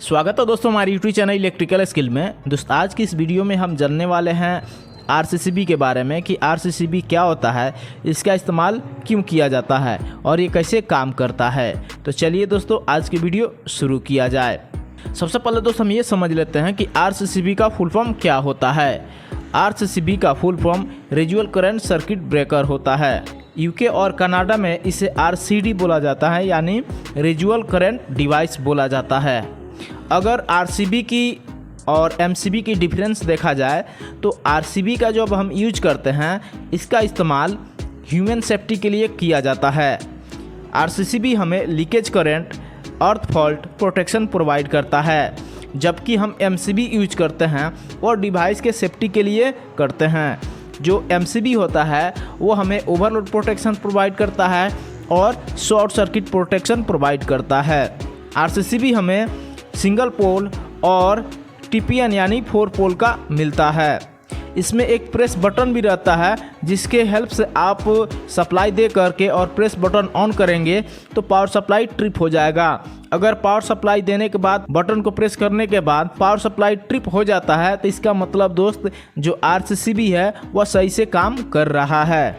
स्वागत है दोस्तों हमारे यूट्यूब चैनल इलेक्ट्रिकल स्किल में। दोस्तों आज की इस वीडियो में हम जानने वाले हैं आरसीसीबी के बारे में कि आरसीसीबी क्या होता है, इसका इस्तेमाल क्यों किया जाता है और ये कैसे काम करता है। तो चलिए दोस्तों आज की वीडियो शुरू किया जाए। सबसे पहले दोस्तों हम ये समझ लेते हैं कि आरसीसीबी का फुल फॉर्म क्या होता है। आरसीसीबी का full form रेजुअल current circuit breaker होता है। यूके और कनाडा में इसे आरसीडी बोला जाता है, यानी रेजुअल करंट डिवाइस बोला जाता है। अगर आरसीबी की और एमसीबी की डिफरेंस देखा जाए तो आरसीबी का जो अब हम यूज करते हैं इसका इस्तेमाल ह्यूमन सेफ्टी के लिए किया जाता है। आरसीसीबी हमें लीकेज करंट, अर्थ फॉल्ट प्रोटेक्शन प्रोवाइड करता है, जबकि हम एमसीबी यूज करते हैं और डिवाइस के सेफ्टी के लिए करते हैं। जो एमसीबी होता है वो हमें ओवरलोड प्रोटेक्शन प्रोवाइड करता है और शॉर्ट सर्किट प्रोटेक्शन प्रोवाइड करता है। आरसीसीबी हमें सिंगल पोल और टीपीएन यानी 4 पोल का मिलता है। इसमें एक प्रेस बटन भी रहता है जिसके हेल्प से आप सप्लाई दे करके और प्रेस बटन ऑन करेंगे तो पावर सप्लाई ट्रिप हो जाएगा। अगर पावर सप्लाई देने के बाद बटन को प्रेस करने के बाद पावर सप्लाई ट्रिप हो जाता है तो इसका मतलब दोस्त जो आरसीसीबी है वह सही से काम कर रहा है।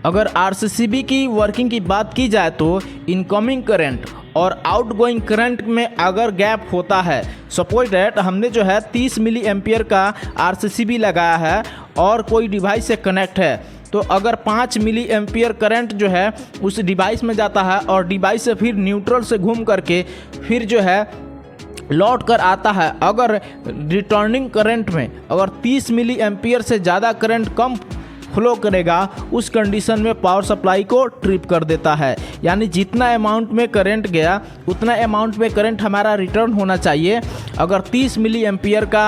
अगर आरसीसीबी की वर्किंग की बात की जाए तो इनकमिंग करंट और आउटगोइंग करंट में अगर गैप होता है, सपोज दैट हमने जो है 30 मिली एम्पियर का आरसीसीबी लगाया है और कोई डिवाइस से कनेक्ट है, तो अगर 5 मिली एम्पियर करंट जो है उस डिवाइस में जाता है और डिवाइस से फिर न्यूट्रल से घूम करके फिर जो है लौट कर आता है, अगर रिटर्निंग करंट में अगर 30 मिली एम्पियर से ज़्यादा करंट कम फ्लो करेगा उस कंडीशन में पावर सप्लाई को ट्रिप कर देता है। यानी जितना अमाउंट में करंट गया उतना अमाउंट में करंट हमारा रिटर्न होना चाहिए। अगर 30 मिली एम्पियर का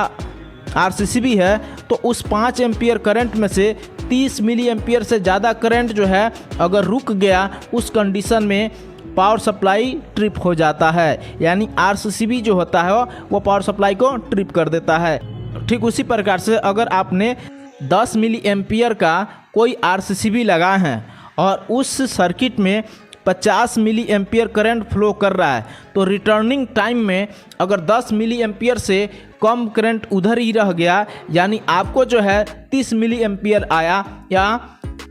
आरसीसीबी है तो उस 5 एम्पियर करंट में से 30 मिली एम्पियर से ज़्यादा करंट जो है अगर रुक गया उस कंडीशन में पावर सप्लाई ट्रिप हो जाता है। यानी आरसीसीबी जो होता है वो पावर सप्लाई को ट्रिप कर देता है। ठीक उसी प्रकार से अगर आपने 10 मिली एम्पियर का कोई आरसीसीबी लगा है और उस सर्किट में 50 मिली एम्पियर करंट फ्लो कर रहा है तो रिटर्निंग टाइम में अगर 10 मिली एम्पियर से कम करंट उधर ही रह गया, यानी आपको जो है 30 मिली एम्पियर आया या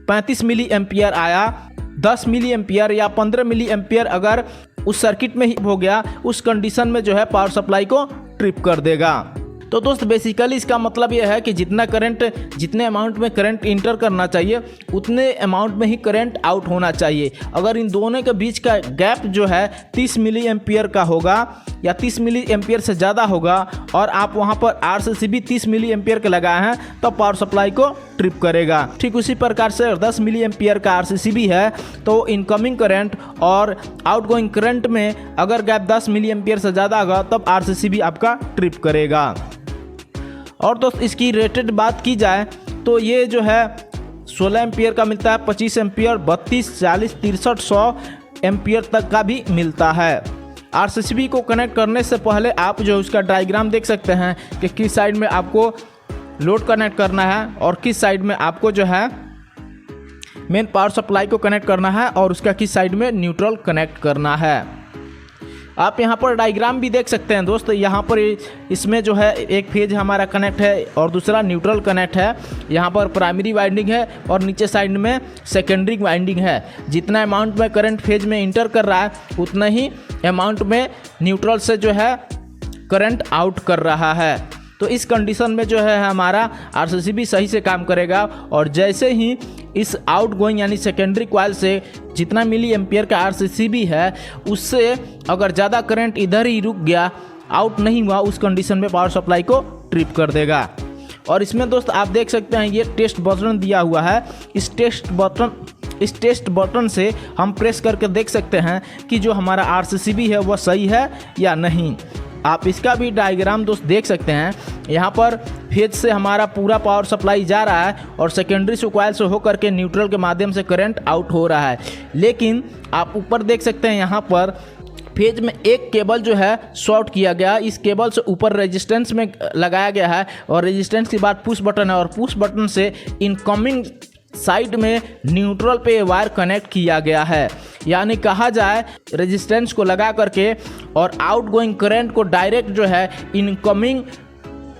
35 मिली एम्पियर आया, 10 मिली एम्पियर या 15 मिली एम्पियर अगर उस सर्किट में ही हो गया उस कंडीशन में जो है पावर सप्लाई को ट्रिप कर देगा। तो दोस्त बेसिकली इसका मतलब यह है कि जितने अमाउंट में करंट इंटर करना चाहिए उतने अमाउंट में ही करंट आउट होना चाहिए। अगर इन दोनों के बीच का गैप जो है 30 मिली एम्पियर का होगा या 30 मिली एम्पियर से ज़्यादा होगा और आप वहां पर आरसीसीबी 30 मिली एम्पियर का लगाए हैं तो पावर सप्लाई को ट्रिप करेगा। ठीक उसी प्रकार से 10 मिली एम्पियर का आरसीसीबी है तो इनकमिंग करंट और आउटगोइंग करंट में अगर गैप 10 मिली एम्पियर से ज़्यादा होगा तब आरसीसीबी आपका ट्रिप करेगा। और दोस्त इसकी रेटेड बात की जाए तो ये जो है 16 एम्पियर का मिलता है, 25 एम्पियर, 32, 40, 63, 100 एम्पियर तक का भी मिलता है। आरसीसीबी को कनेक्ट करने से पहले आप जो उसका डायग्राम देख सकते हैं कि किस साइड में आपको लोड कनेक्ट करना है और किस साइड में आपको जो है मेन पावर सप्लाई को कनेक्ट करना है और उसका किस साइड में न्यूट्रल कनेक्ट करना है। आप यहाँ पर डायग्राम भी देख सकते हैं दोस्त। यहाँ पर इसमें जो है एक फेज हमारा कनेक्ट है और दूसरा न्यूट्रल कनेक्ट है। यहाँ पर प्राइमरी वाइंडिंग है और नीचे साइड में सेकेंडरी वाइंडिंग है। जितना अमाउंट में करंट फेज में इंटर कर रहा है उतना ही अमाउंट में न्यूट्रल से जो है करंट आउट कर रहा है। तो इस कंडीशन में जो है हमारा आरसीसीबी सही से काम करेगा और जैसे ही इस आउटगोइंग यानी सेकेंडरी कॉइल से जितना मिली एम्पियर का आरसीसीबी है उससे अगर ज़्यादा करंट इधर ही रुक गया, आउट नहीं हुआ, उस कंडीशन में पावर सप्लाई को ट्रिप कर देगा। और इसमें दोस्त आप देख सकते हैं ये टेस्ट बटन दिया हुआ है। इस टेस्ट बटन से हम प्रेस करके देख सकते हैं कि जो हमारा आरसीसीबी है वह सही है या नहीं। आप इसका भी डायग्राम दोस्त देख सकते हैं। यहाँ पर फेज से हमारा पूरा पावर सप्लाई जा रहा है और सेकेंडरी से कॉइल से होकर के न्यूट्रल के माध्यम से करंट आउट हो रहा है। लेकिन आप ऊपर देख सकते हैं यहाँ पर फेज में एक केबल जो है शॉर्ट किया गया। इस केबल से ऊपर रेजिस्टेंस में लगाया गया है और रेजिस्टेंस के बाद पुश बटन है और पुश बटन से इनकमिंग साइड में न्यूट्रल पे वायर कनेक्ट किया गया है। यानी कहा जाए रेजिस्टेंस को लगा करके और आउटगोइंग करंट को डायरेक्ट जो है इनकमिंग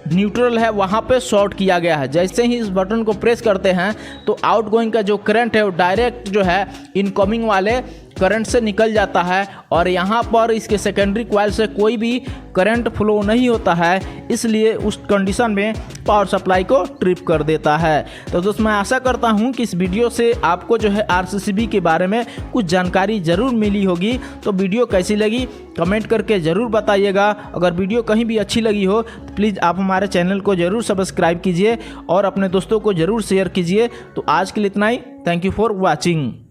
न्यूट्रल है वहाँ पे शॉर्ट किया गया है। जैसे ही इस बटन को प्रेस करते हैं तो आउटगोइंग का जो करंट है वो डायरेक्ट जो है इनकमिंग वाले करंट से निकल जाता है और यहाँ पर इसके सेकेंडरी कॉइल से कोई भी करंट फ्लो नहीं होता है, इसलिए उस कंडीशन में पावर सप्लाई को ट्रिप कर देता है। तो दोस्तों मैं आशा करता हूँ कि इस वीडियो से आपको जो है RCCB के बारे में कुछ जानकारी ज़रूर मिली होगी। तो वीडियो कैसी लगी कमेंट करके ज़रूर बताइएगा। अगर वीडियो कहीं भी अच्छी लगी हो तो प्लीज़ आप हमारे चैनल को ज़रूर सब्सक्राइब कीजिए और अपने दोस्तों को ज़रूर शेयर कीजिए। तो आज के लिए इतना ही। Thank you for watching.